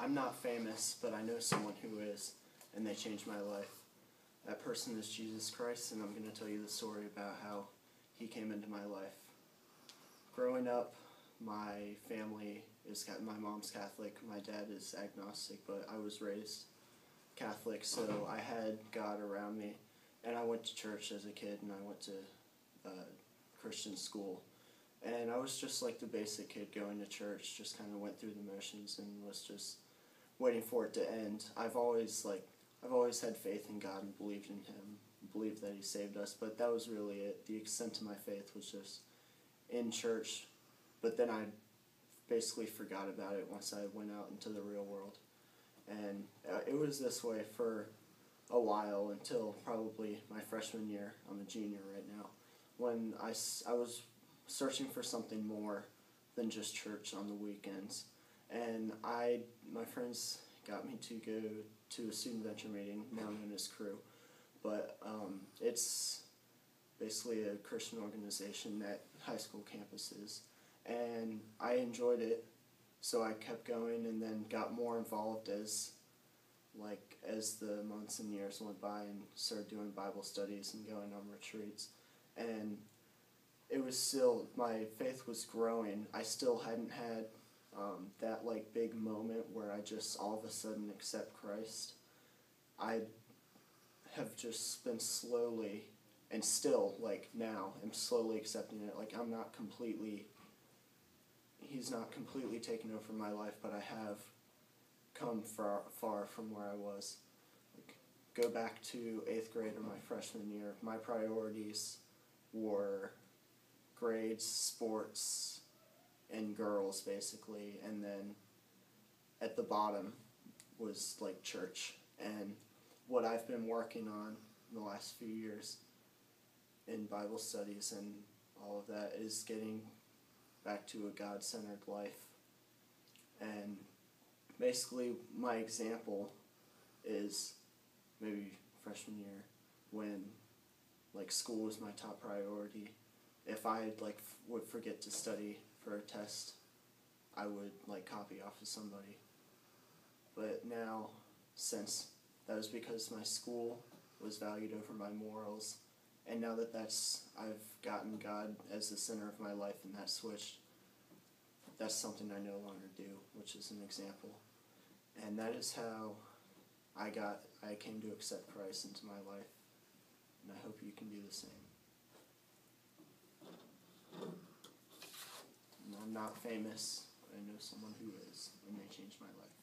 I'm not famous, but I know someone who is, and they changed my life. That person is Jesus Christ, and I'm going to tell you the story about how he came into my life. Growing up, my family is, my mom's Catholic, my dad is agnostic, but I was raised Catholic, so I had God around me, and I went to church as a kid, and I went to Christian school, and I was just like the basic kid going to church, just kind of went through the motions and was just waiting for it to end. I've always had faith in God and believed in him, believed that he saved us, but that was really it. The extent of my faith was just in church, but then I basically forgot about it once I went out into the real world. And it was this way for a while until probably my freshman year. I'm a junior right now. When I was searching for something more than just church on the weekends. And my friends got me to go to a student venture meeting, now known as Cru. But it's basically a Christian organization at high school campuses. And I enjoyed it, so I kept going and then got more involved as the months and years went by and started doing Bible studies and going on retreats. And it was still, my faith was growing. I still hadn't had that big moment where I just all of a sudden accept Christ. I have just been slowly, and still now, I'm slowly accepting it. He's not completely taken over my life, but I have come far from where I was. Go back to 8th grade or my freshman year, my priorities were grades, sports, and girls, basically, and then at the bottom was church. And what I've been working on in the last few years in Bible studies and all of that is getting back to a God-centered life. And basically my example is maybe freshman year when school was my top priority. If I would forget to study for a test, I would copy off of somebody. But now, since that was because my school was valued over my morals, and now that I've gotten God as the center of my life and that switched, that's something I no longer do, which is an example. And that is how I came to accept Christ into my life, and I hope you can do the same. And I'm not famous, but I know someone who is, and they changed my life.